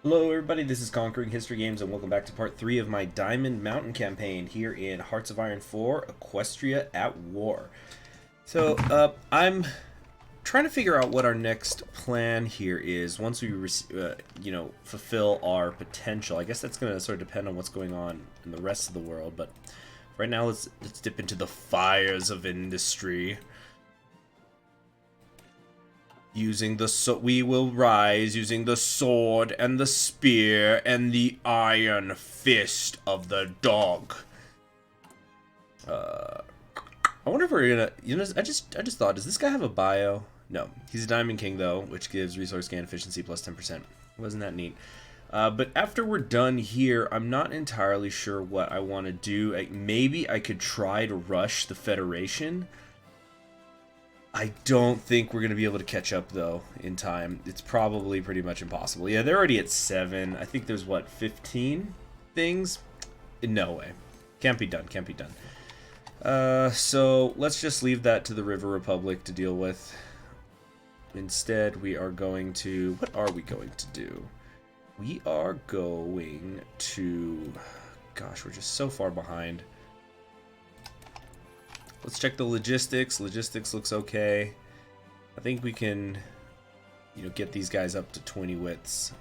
Hello everybody, this is Conquering History Games and welcome back to part 3 of my Diamond Mountain campaign here in Hearts of Iron 4, Equestria at War. So, I'm trying to figure out what our next plan here is once we, fulfill our potential. I guess that's going to sort of depend on what's going on in the rest of the world, but right now let's dip into the fires of industry. We will rise using the sword and the spear and the iron fist of the dog. I wonder if we're gonna. I just thought, does this guy have a bio? No, he's a Diamond King though, which gives resource gain efficiency plus 10%. Wasn't that neat? But after we're done here, I'm not entirely sure what I want to do. Maybe I could try to rush the Federation. I don't think we're going to be able to catch up, though, in time. It's probably pretty much impossible. Yeah, they're already at 7. I think there's, what, 15 things? No way. Can't be done. Can't be done. So let's just leave that to the River Republic to deal with. Instead, we are going to... What are we going to do? We are going to... Gosh, we're just so far behind. Let's check the logistics. Logistics looks okay. I think we can, get these guys up to 20 wits.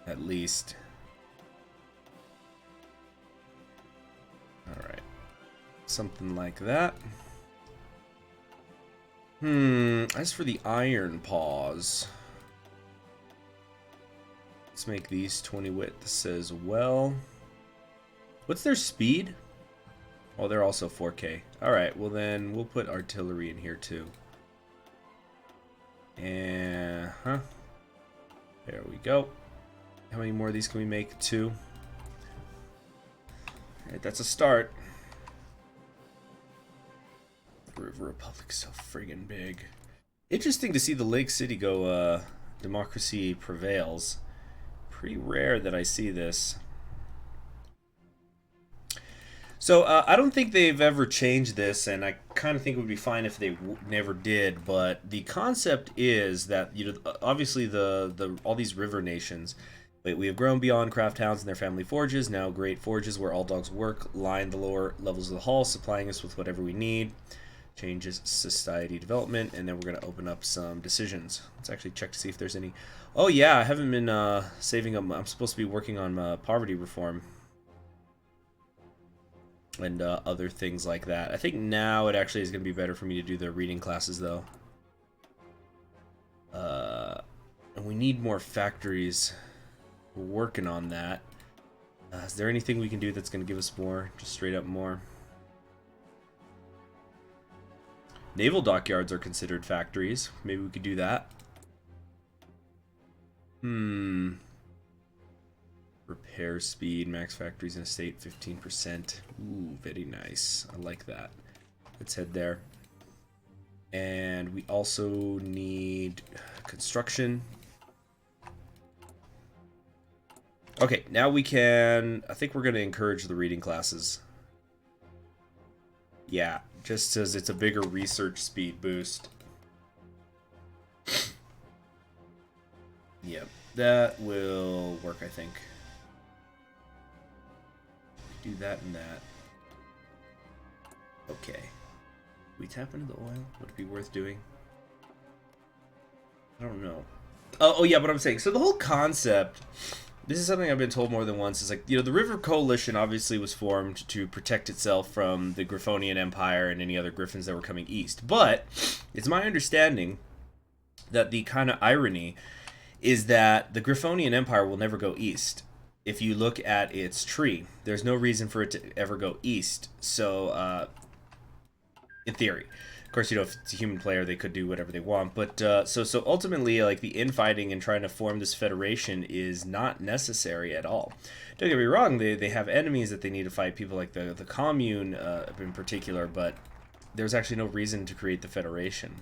At least. Alright. Something like that. As for the iron paws. Let's make these 20 wits as well. What's their speed? Oh, they're also 4K. Alright, well then we'll put artillery in here too. And there we go. How many more of these can we make? 2. Alright, that's a start. River Republic's so friggin' big. Interesting to see the Lake City go democracy prevails. Pretty rare that I see this. So, I don't think they've ever changed this, and I kind of think it would be fine if they never did, but the concept is that, obviously all these river nations, we have grown beyond craft towns and their family forges, now great forges where all dogs work, line the lower levels of the hall, supplying us with whatever we need, changes society development, and then we're going to open up some decisions. Let's actually check to see if there's any... Oh yeah, I haven't been saving up, I'm supposed to be working on poverty reform. And other things like that. I think now it actually is going to be better for me to do the reading classes, though. And we need more factories. We're working on that. Is there anything we can do that's going to give us more? Just straight up more. Naval dockyards are considered factories. Maybe we could do that. Repair speed, max factories in a state, 15%. Ooh, very nice. I like that. Let's head there. And we also need construction. Okay, now we can... I think we're going to encourage the reading classes. Yeah, just as it's a bigger research speed boost. Yep, that will work, I think. Do that and that. Okay. We tap into the oil? Would it be worth doing? I don't know. Oh yeah, but I'm saying, so the whole concept, this is something I've been told more than once, is like, the River Coalition obviously was formed to protect itself from the Griffonian Empire and any other Griffins that were coming east. But it's my understanding that the kind of irony is that the Griffonian Empire will never go east. If you look at its tree, there's no reason for it to ever go east. So, in theory, of course, if it's a human player, they could do whatever they want. But so ultimately, like, the infighting and trying to form this federation is not necessary at all. Don't get me wrong; they have enemies that they need to fight. People like the commune in particular, but there's actually no reason to create the federation.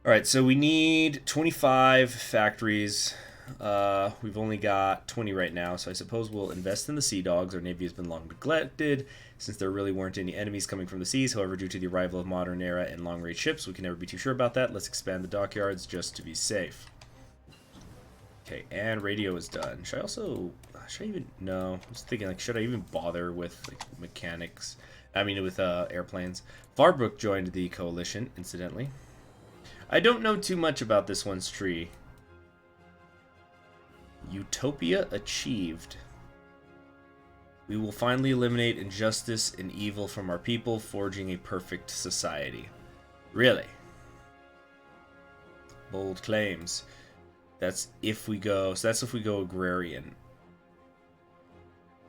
All right, so we need 25 factories. We've only got 20 right now, so I suppose we'll invest in the Sea Dogs. Our navy has been long neglected, since there really weren't any enemies coming from the seas. However, due to the arrival of modern era and long-range ships, we can never be too sure about that. Let's expand the dockyards just to be safe. Okay, and radio is done. Should I also... Should I even... No. I was thinking, like, should I even bother with, like, mechanics? I mean, with airplanes. Farbrook joined the coalition, incidentally. I don't know too much about this one's tree. Utopia achieved. We will finally eliminate injustice and evil from our people, forging a perfect society. Really? Bold claims. That's if we go... So that's if we go agrarian.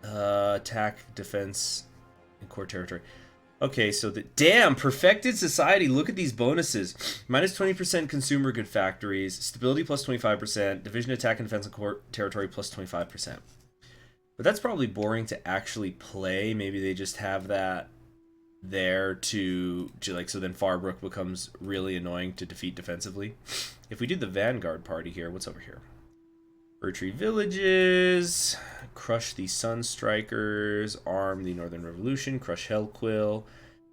Attack, defense, and core territory. Okay, so the... Damn! Perfected society! Look at these bonuses. Minus 20% consumer good factories. Stability plus 25%. Division attack and defense and core territory plus 25%. But that's probably boring to actually play. Maybe they just have that there to like... So then Farbrook becomes really annoying to defeat defensively. If we do the Vanguard party here, what's over here? Retreat villages, crush the Sunstrikers, arm the Northern Revolution, crush Hellquill.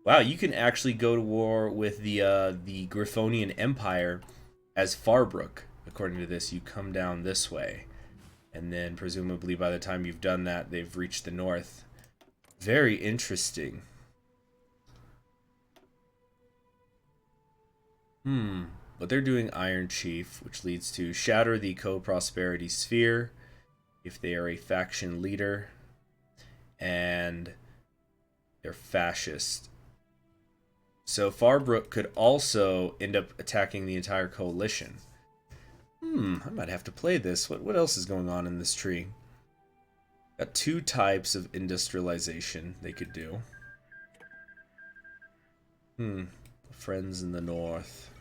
Wow, you can actually go to war with the Griffonian Empire as Farbrook. According to this, you come down this way. And then presumably by the time you've done that, they've reached the north. Very interesting. But they're doing Iron Chief, which leads to shatter the co-prosperity sphere if they are a faction leader, and they're fascist. So Farbrook could also end up attacking the entire coalition. I might have to play this. What else is going on in this tree? Got two types of industrialization they could do. Friends in the north.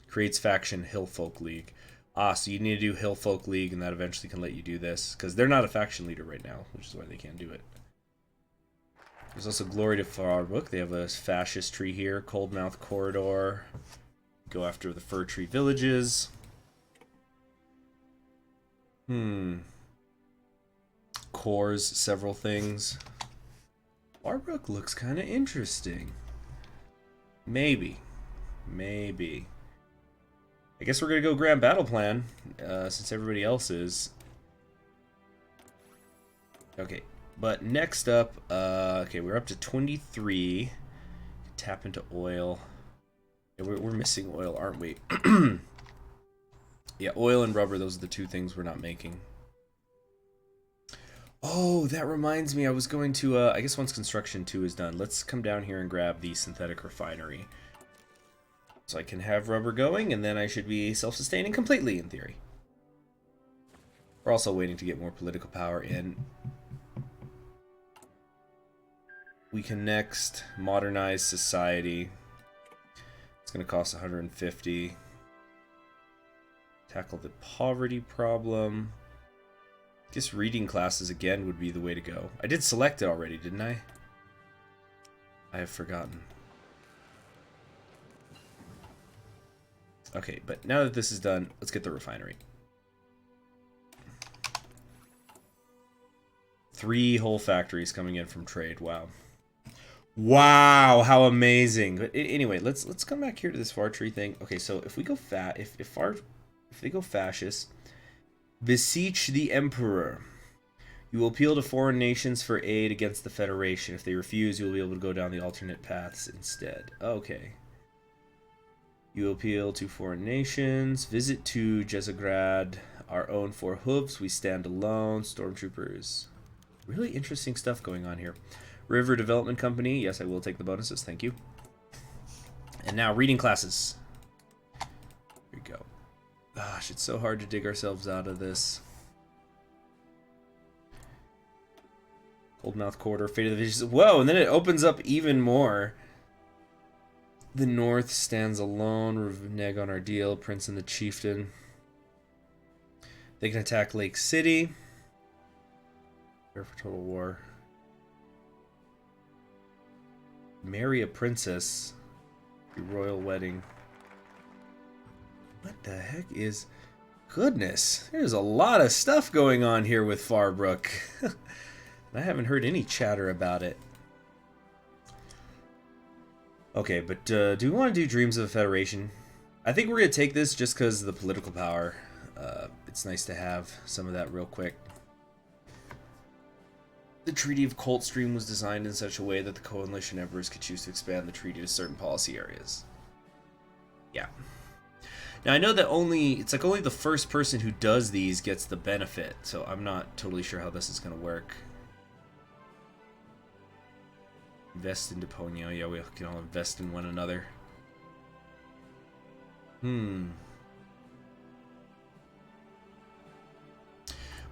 Creates faction Hillfolk League. So you need to do Hillfolk League, and that eventually can let you do this. Because they're not a faction leader right now, which is why they can't do it. There's also Glory to Farbrook. They have a fascist tree here. Coldmouth Corridor. Go after the Fir Tree Villages. Cores several things. Farbrook looks kind of interesting. Maybe. I guess we're going to go Grand Battle Plan, since everybody else is. Okay, but next up, okay, we're up to 23. Tap into oil. Yeah, we're missing oil, aren't we? Yeah, oil and rubber, those are the two things we're not making. Oh, that reminds me, I was going to, I guess once Construction 2 is done, let's come down here and grab the synthetic refinery. So I can have rubber going, and then I should be self-sustaining completely, in theory. We're also waiting to get more political power in. We can next modernize society. It's going to cost 150. Tackle the poverty problem. I guess reading classes again would be the way to go. I did select it already, didn't I? I have forgotten. Okay, but now that this is done, let's get the refinery. 3 whole factories coming in from trade. Wow. Wow, how amazing. But anyway, let's come back here to this far tree thing. Okay, so if we go if they go fascist, beseech the emperor. You will appeal to foreign nations for aid against the Federation. If they refuse, you will be able to go down the alternate paths instead. Okay. You appeal to foreign nations. Visit to Jezagrad. Our own 4 hooves. We stand alone. Stormtroopers. Really interesting stuff going on here. River Development Company. Yes, I will take the bonuses. Thank you. And now reading classes. Here we go. Gosh, it's so hard to dig ourselves out of this. Coldmouth Corridor. Fate of the Visions. Whoa, and then it opens up even more. The North stands alone. Renege on our deal. Prince and the Chieftain. They can attack Lake City. Prepare for total war. Marry a princess. The royal wedding. What the heck is... Goodness. There's a lot of stuff going on here with Farbrook. I haven't heard any chatter about it. Okay, but do we want to do Dreams of the Federation? I think we're going to take this just because of the political power. It's nice to have some of that real quick. The Treaty of Coldstream was designed in such a way that the Coalition Emperors could choose to expand the treaty to certain policy areas. Yeah. Now I know that it's only the first person who does these gets the benefit, so I'm not totally sure how this is going to work. Invest in Deponio. Yeah, we can all invest in one another.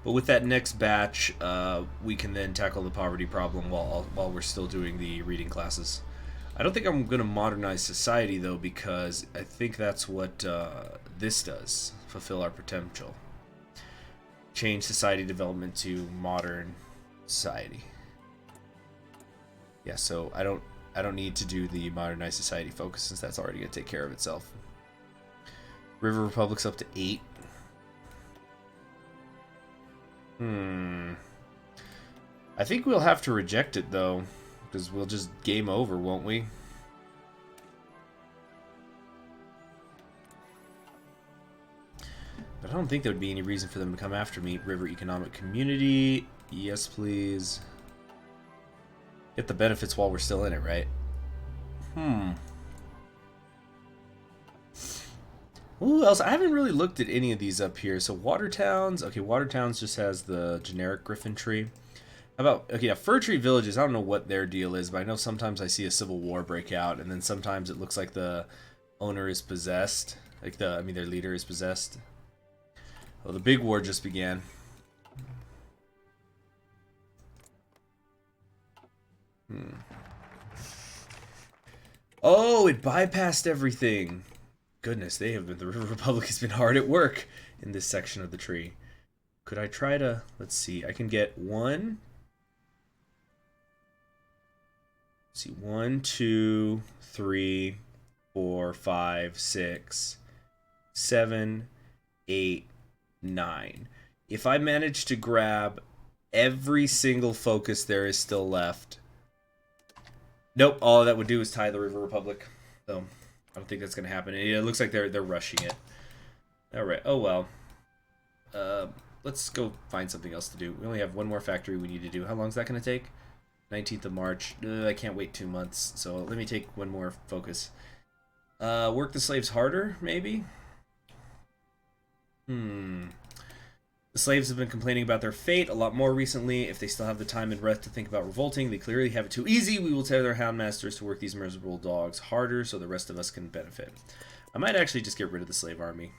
But with that next batch, we can then tackle the poverty problem while we're still doing the reading classes. I don't think I'm going to modernize society, though, because I think that's what this does. Fulfill our potential. Change society development to modern society. Yeah, so I don't need to do the modernized society focus since that's already going to take care of itself. River Republic's up to 8. I think we'll have to reject it, though, because we'll just game over, won't we? But I don't think there would be any reason for them to come after me. River Economic Community. Yes, please. Get the benefits while we're still in it, right? Who else? I haven't really looked at any of these up here. So Watertowns. Okay, Watertowns just has the generic Griffin tree. How about, okay, yeah, Fir Tree Villages. I don't know what their deal is, but I know sometimes I see a civil war break out, and then sometimes it looks like the owner is possessed. Like their leader is possessed. Well, the big war just began. Oh, it bypassed everything. Goodness, the River Republic has been hard at work in this section of the tree. Could I try to, let's see, I can get 1. Let's see, 1, 2, 3, 4, 5, 6, 7, 8, 9. If I manage to grab every single focus there is still left. Nope, all that would do is tie the River Republic. So I don't think that's going to happen. It looks like they're rushing it. All right. Oh, well. Let's go find something else to do. We only have one more factory we need to do. How long is that going to take? 19th of March. I can't wait 2 months. So let me take one more focus. Work the slaves harder, maybe? The slaves have been complaining about their fate a lot more recently. If they still have the time and breath to think about revolting, they clearly have it too easy. We will tell their houndmasters to work these miserable dogs harder so the rest of us can benefit. I might actually just get rid of the slave army.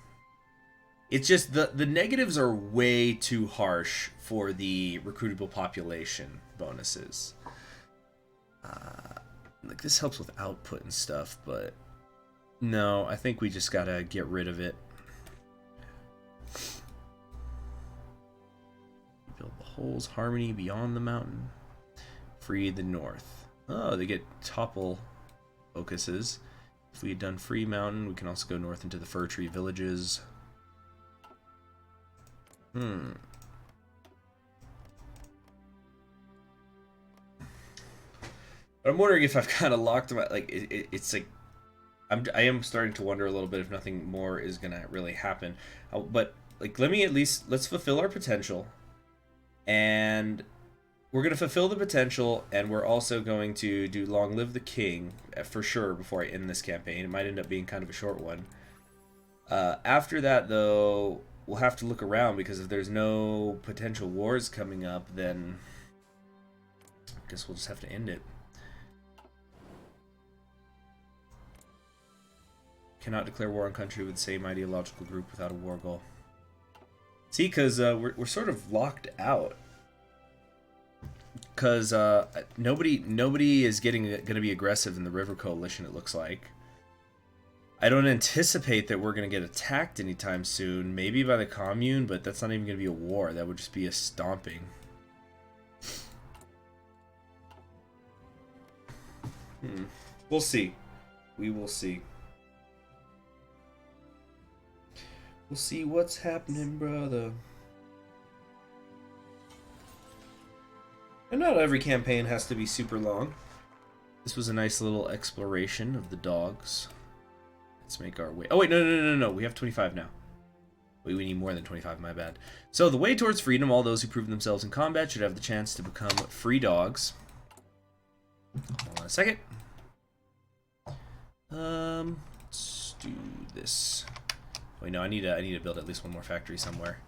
It's just the negatives are way too harsh for the recruitable population bonuses. Like this helps with output and stuff, but no, I think we just gotta get rid of it. Build the holes, harmony beyond the mountain. Free the north. Oh, they get topple focuses. If we had done free mountain, we can also go north into the fir tree villages. But I'm wondering if I've kind of locked them out. Like it's like I am starting to wonder a little bit if nothing more is gonna really happen. But like let's fulfill our potential, and we're gonna fulfill the potential, and we're also going to do Long Live the King for sure before I end this campaign. It might end up being kind of a short one. After that, though, we'll have to look around, because if there's no potential wars coming up, then I guess we'll just have to end it. Cannot declare war on country with the same ideological group without a war goal. See, because we're sort of locked out. Because nobody is going to be aggressive in the River Coalition, it looks like. I don't anticipate that we're going to get attacked anytime soon. Maybe by the commune, but that's not even going to be a war. That would just be a stomping. We'll see. We will see. We'll see what's happening, brother. And not every campaign has to be super long. This was a nice little exploration of the dogs. Let's make our way. Oh wait, no. We have 25 now. Wait, we need more than 25, my bad. So, the way towards freedom, all those who prove themselves in combat should have the chance to become free dogs. Hold on a second. Let's do this. Wait, no, I need to build at least one more factory somewhere.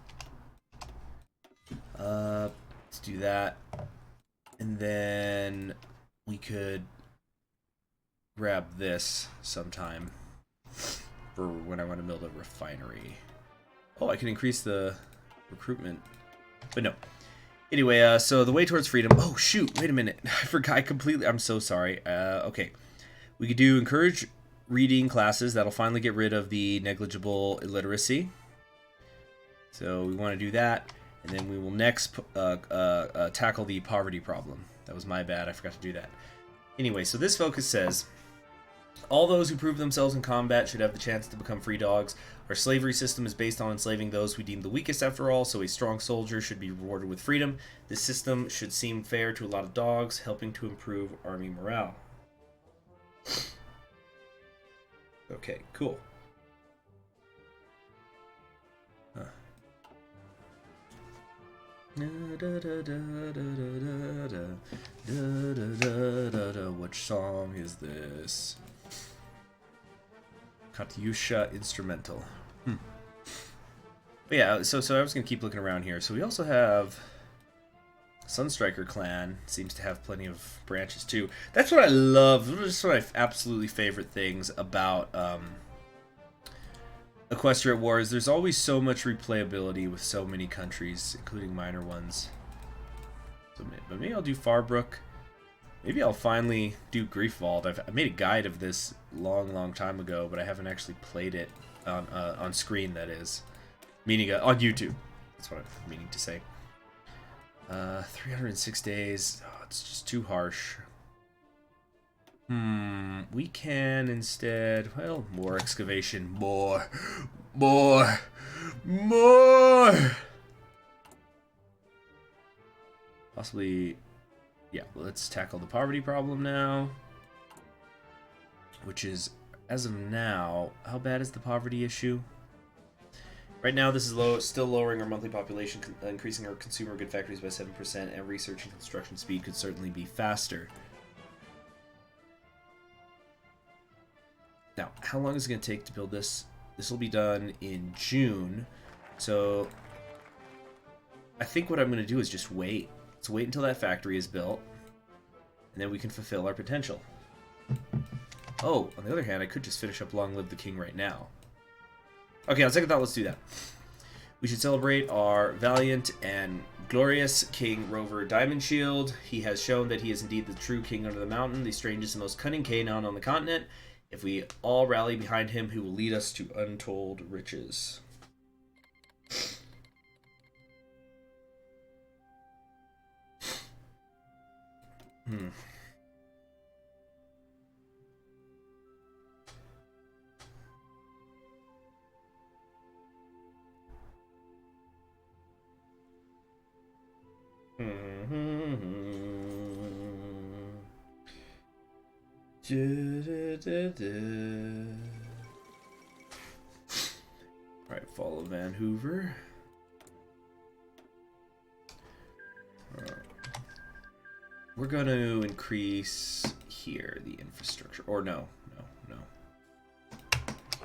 Let's do that. And then we could grab this sometime for when I want to build a refinery. Oh, I can increase the recruitment. But no. Anyway, so the way towards freedom. Oh, shoot. Wait a minute. I forgot completely. I'm so sorry. Okay. We could do encourage reading classes. That'll finally get rid of the negligible illiteracy. So we want to do that. And then we will next tackle the poverty problem. That was my bad. I forgot to do that. Anyway, so this focus says, all those who prove themselves in combat should have the chance to become free dogs. Our slavery system is based on enslaving those we deem the weakest after all, so a strong soldier should be rewarded with freedom. This system should seem fair to a lot of dogs, helping to improve army morale. Okay, cool. Which song is this? Katyusha instrumental. But yeah, so I was gonna keep looking around here. So we also have Sunstriker clan. Seems to have plenty of branches too. That's what I love. That's one of my absolutely favorite things about Equestria Wars. There's always so much replayability with so many countries, including minor ones. So, but maybe I'll do Farbrook. Maybe I'll finally do Griefwald. I made a guide of this long time ago, but I haven't actually played it on screen. That is, meaning on YouTube. That's what I'm meaning to say. 306 days. Oh, it's just too harsh. We can instead, well, more excavation. More. Possibly, yeah, let's tackle the poverty problem now. Which is, as of now, how bad is the poverty issue? Right now, this is low, still lowering our monthly population, increasing our consumer good factories by 7%, and research and construction speed could certainly be faster. Now, how long is it going to take to build this? This will be done in June, so I think what I'm going to do is just wait. Let's wait until that factory is built, and then we can fulfill our potential. Oh, on the other hand, I could just finish up Long Live the King right now. Okay, on second thought, let's do that. We should celebrate our valiant and glorious King Rover Diamond Shield. He has shown that he is indeed the true king under the mountain, the strangest and most cunning canine on the continent. If we all rally behind him, he will lead us to untold riches. Alright, follow Van Hoover. We're going to increase here the infrastructure. Or no.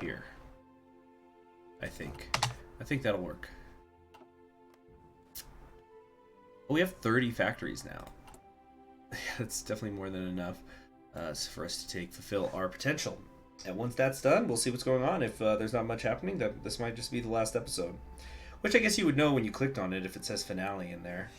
Here. I think that'll work. Oh, we have 30 factories now. That's definitely more than enough for us to fulfill our potential. And once that's done, we'll see what's going on. If there's not much happening, this might just be the last episode. Which I guess you would know when you clicked on it if it says finale in there.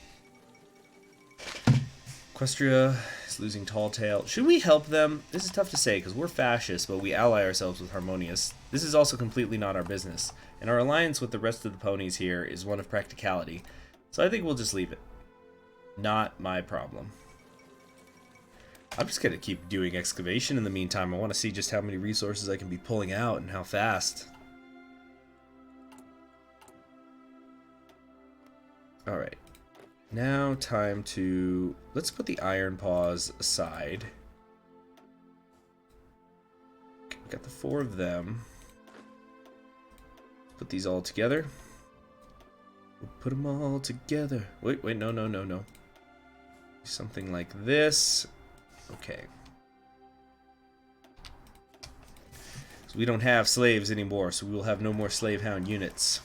Equestria is losing Tall Tale. Should we help them? This is tough to say because we're fascists, but we ally ourselves with Harmonious. This is also completely not our business. And our alliance with the rest of the ponies here is one of practicality. So I think we'll just leave it. Not my problem. I'm just going to keep doing excavation in the meantime. I want to see just how many resources I can be pulling out and how fast. Alright. Now time to... Let's put the iron paws aside. We got the 4 of them. Put these all together. Put them all together. Wait, no. Something like this. Okay. So we don't have slaves anymore, so we will have no more slave hound units.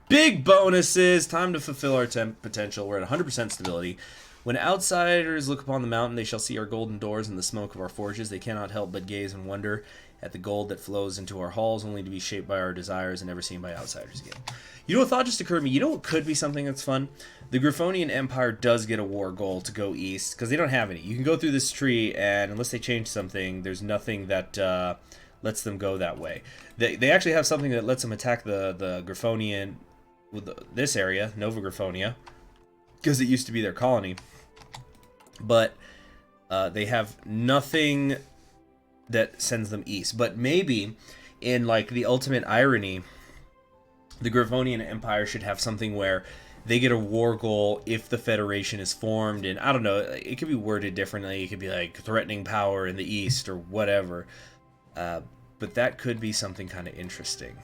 Big bonuses! Time to fulfill our potential. We're at 100% stability. When outsiders look upon the mountain, they shall see our golden doors and the smoke of our forges. They cannot help but gaze and wonder at the gold that flows into our halls, only to be shaped by our desires and never seen by outsiders again. You know, a thought just occurred to me. You know what could be something that's fun? The Griffonian Empire does get a war goal to go east, because they don't have any. You can go through this tree, and unless they change something, there's nothing that lets them go that way. They actually have something that lets them attack the Griffonian with this area, Nova Griffonia, because it used to be their colony. But they have nothing that sends them east. But maybe, in like the ultimate irony, the Griffonian Empire should have something where they get a war goal if the Federation is formed. And I don't know, it could be worded differently. It could be like threatening power in the east or whatever. But that could be something kind of interesting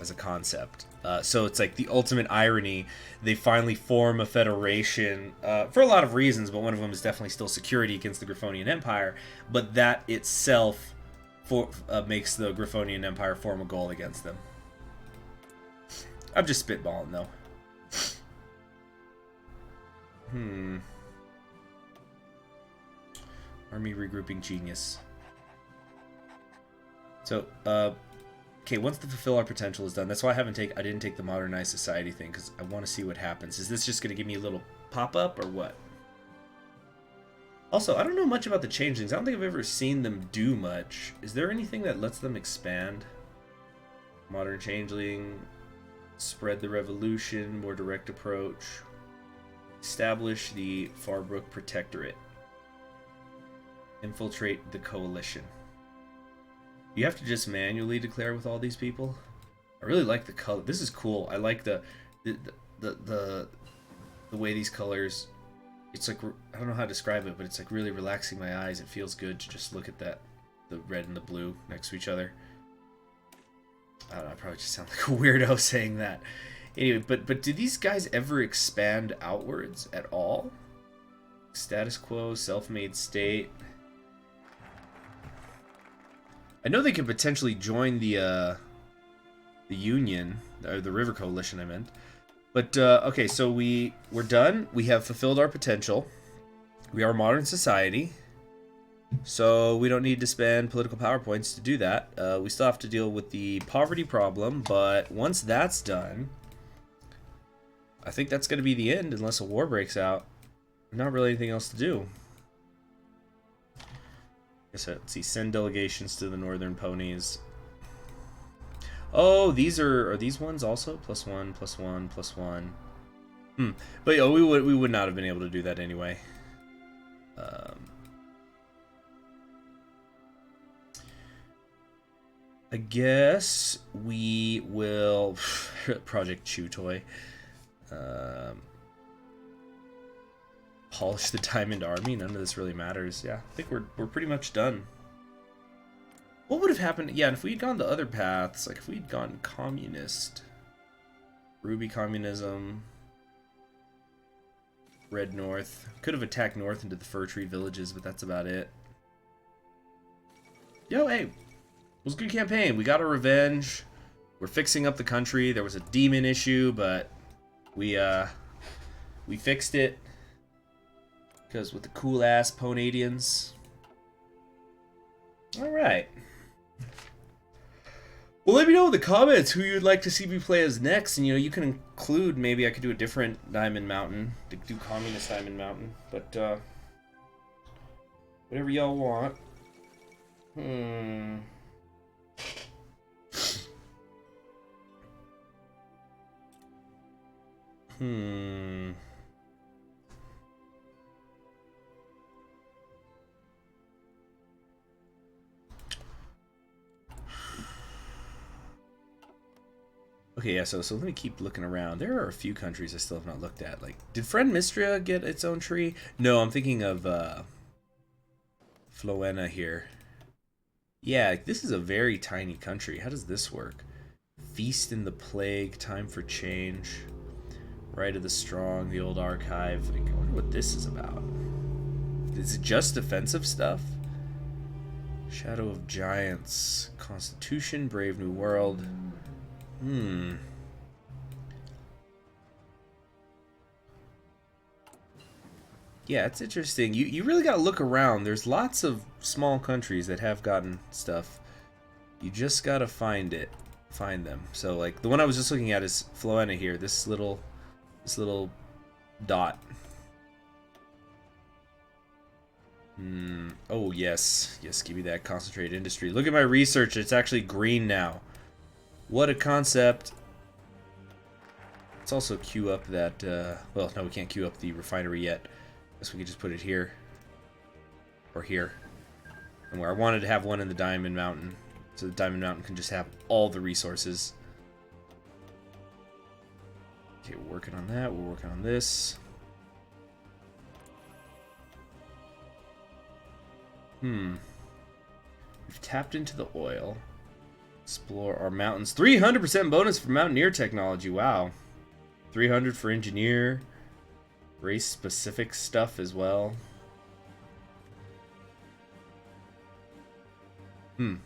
as a concept. So it's like the ultimate irony. They finally form a federation for a lot of reasons, but one of them is definitely still security against the Griffonian Empire. But that itself makes the Griffonian Empire form a goal against them. I'm just spitballing, though. Army regrouping genius. So, okay, once the fulfill our potential is done, that's why I didn't take the modernized society thing, because I want to see what happens. Is this just going to give me a little pop-up, or what? Also, I don't know much about the changelings. I don't think I've ever seen them do much. Is there anything that lets them expand? Modern changeling, spread the revolution, more direct approach, establish the Farbrook Protectorate, infiltrate the coalition. You have to just manually declare with all these people. I really like the color. This is cool. I like the way these colors. It's like, I don't know how to describe it, but it's like really relaxing my eyes. It feels good to just look at that, the red and the blue next to each other. I don't know. I probably just sound like a weirdo saying that. Anyway, but do these guys ever expand outwards at all? Status quo, self-made state. I know they could potentially join the Union, or the River Coalition, I meant. But, okay, so we're done. We have fulfilled our potential. We are a modern society. So we don't need to spend political power points to do that. We still have to deal with the poverty problem, but once that's done, I think that's going to be the end, unless a war breaks out. Not really anything else to do. Let's see, send delegations to the Northern Ponies. Oh, these are these ones also? +1, +1, +1. But yeah, we would not have been able to do that anyway. I guess we will Project Chew Toy. Polish the Diamond Army. None of this really matters. Yeah, I think we're pretty much done. What would have happened? Yeah, if we had gone the other paths, like if we had gone communist, Ruby communism, Red North, could have attacked north into the fir tree villages, but that's about it. Yo, hey, it was a good campaign. We got our revenge. We're fixing up the country. There was a demon issue, but we fixed it. Because with the cool ass Ponadians. Alright. Well, let me know in the comments who you'd like to see me play as next. And, you know, you can include, maybe I could do a different Diamond Mountain. Do Communist Diamond Mountain. But, whatever y'all want. Okay, yeah, so let me keep looking around. There are a few countries I still have not looked at. Like, did Friend Mistria get its own tree? No, I'm thinking of Floena here. Yeah, this is a very tiny country. How does this work? Feast in the Plague, Time for Change. Right of the Strong, the old archive. I wonder what this is about. Is it just defensive stuff? Shadow of Giants, Constitution, Brave New World. Yeah, it's interesting. You really gotta look around. There's lots of small countries that have gotten stuff. You just gotta find them. So like the one I was just looking at is Floena here. This little dot. Oh yes, give me that concentrated industry. Look at my research. It's actually green now. What a concept. Let's also queue up that. Well, no, we can't queue up the refinery yet. Guess we could just put it here. Or here. And where I wanted to have one in the Diamond Mountain. So the Diamond Mountain can just have all the resources. Okay, we're working on that. We're working on this. We've tapped into the oil. Explore our mountains. 300% bonus for Mountaineer technology. Wow. 300 for Engineer. Race-specific stuff as well. Should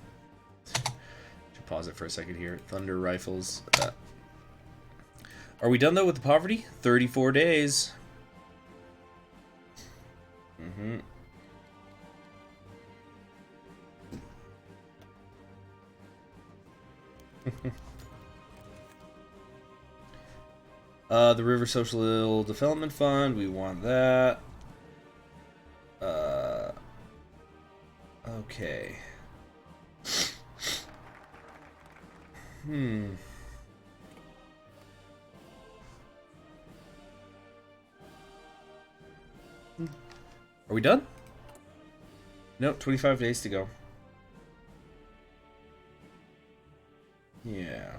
pause it for a second here. Thunder Rifles. Are we done, though, with the poverty? 34 days. The River Social Development Fund, we want that. Okay. Are we done? Nope, 25 days to go. Yeah.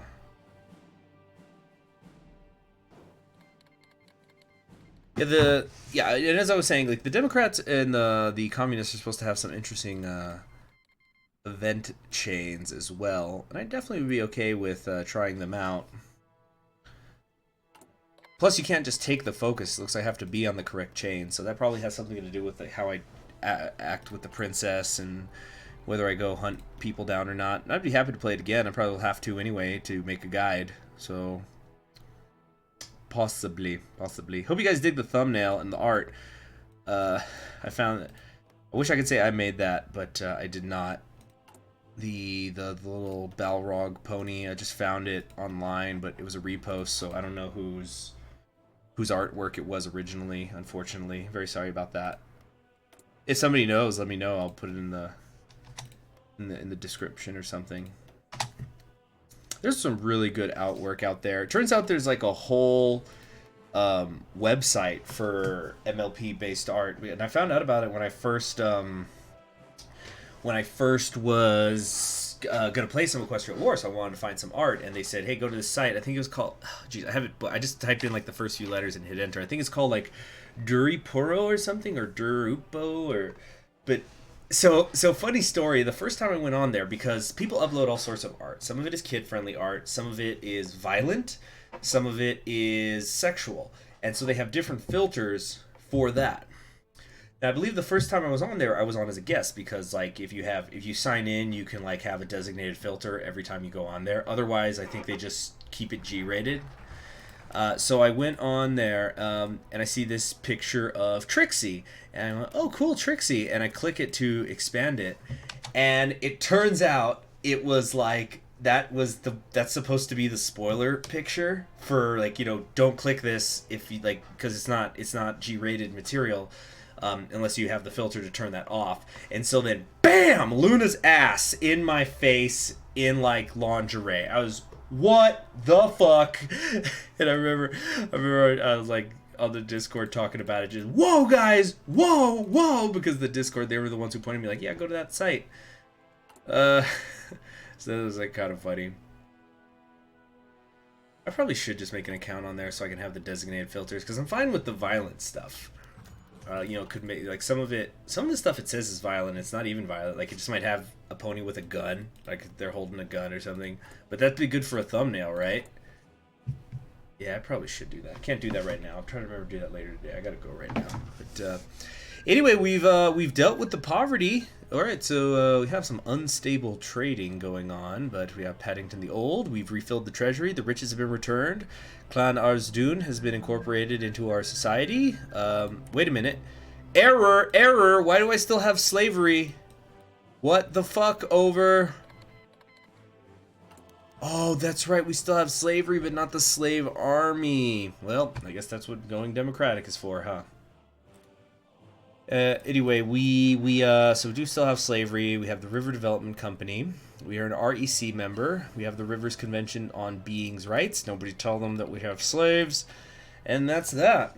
Yeah, and as I was saying, like the Democrats and the communists are supposed to have some interesting event chains as well, and I definitely would be okay with trying them out. Plus, you can't just take the focus. It looks like I have to be on the correct chain, so that probably has something to do with how I act with the princess and whether I go hunt people down or not. And I'd be happy to play it again. I probably will have to anyway to make a guide. So possibly. Hope you guys dig the thumbnail and the art. I found it. I wish I could say I made that, but I did not. The little Balrog pony. I just found it online, but it was a repost, so I don't know whose artwork it was originally. Unfortunately, very sorry about that. If somebody knows, let me know. I'll put it in the description or something. There's some really good artwork out there. It turns out there's like a whole website for MLP based art, and I found out about it when I first was gonna play some Equestria War, so I wanted to find some art, and they said, "Hey, go to this site." I think it was called. Geez, I have it. I just typed in like the first few letters and hit enter. I think it's called like Duripuro or something, or Durupo, or but. So funny story. The first time I went on there, because people upload all sorts of art. Some of it is kid-friendly art. Some of it is violent. Some of it is sexual. And so they have different filters for that. Now, I believe the first time I was on there, I was on as a guest because, like, if you sign in, you can like have a designated filter every time you go on there. Otherwise, I think they just keep it G-rated. So I went on there, and I see this picture of Trixie, and I went, "Oh, cool, Trixie!" And I click it to expand it, and it turns out it was like that's supposed to be the spoiler picture for, like, you know, don't click this if you like, because it's not G-rated material. Unless you have the filter to turn that off. And so then, bam! Luna's ass in my face in, like, lingerie. I was, what the fuck? And I remember I was, like, on the Discord talking about it. Just, whoa, guys! Whoa! Because the Discord, they were the ones who pointed me, like, yeah, go to that site. So it was, like, kind of funny. I probably should just make an account on there so I can have the designated filters, because I'm fine with the violent stuff. You know, could make, like, some of the stuff it says is violent. It's not even violent. Like, it just might have a pony with a gun, like they're holding a gun or something. But that'd be good for a thumbnail, right? Yeah, I probably should do that. I can't do that right now. I'm trying to remember to do that later today. I gotta go right now. But anyway, we've dealt with the poverty. All right, so we have some unstable trading going on, but we have Paddington the Old. We've refilled the treasury. The riches have been returned. Clan Arsdun has been incorporated into our society. Wait a minute. Error, error. Why do I still have slavery? What the fuck over? Oh, that's right. We still have slavery, but not the slave army. Well, I guess that's what going democratic is for, huh? Anyway, so we do still have slavery. We have the River Development Company. We are an REC member. We have the Rivers Convention on Beings' Rights. Nobody tell them that we have slaves. And that's that.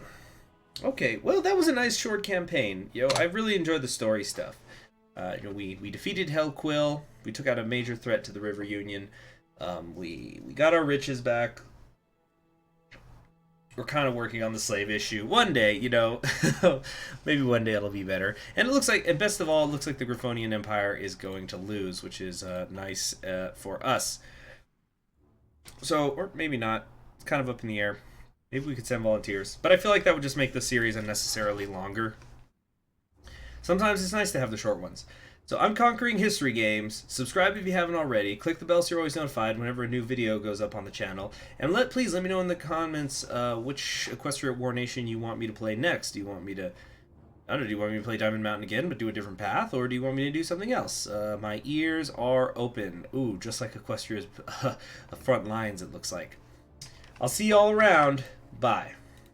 Okay, well, that was a nice short campaign. I really enjoyed the story stuff. We defeated Hellquill. We took out a major threat to the River Union. We got our riches back. We're kind of working on the slave issue. One day, maybe one day it'll be better. And it looks like, and best of all, it looks like the Griffonian Empire is going to lose, which is nice for us. So, or maybe not. It's kind of up in the air. Maybe we could send volunteers. But I feel like that would just make the series unnecessarily longer. Sometimes it's nice to have the short ones. So I'm Conquering History Games. Subscribe if you haven't already. Click the bell so you're always notified whenever a new video goes up on the channel. And please let me know in the comments which Equestria War Nation you want me to play next. Do you want me to... I don't know, do you want me to play Diamond Mountain again but do a different path? Or do you want me to do something else? My ears are open. Ooh, just like Equestria's front lines, it looks like. I'll see you all around. Bye.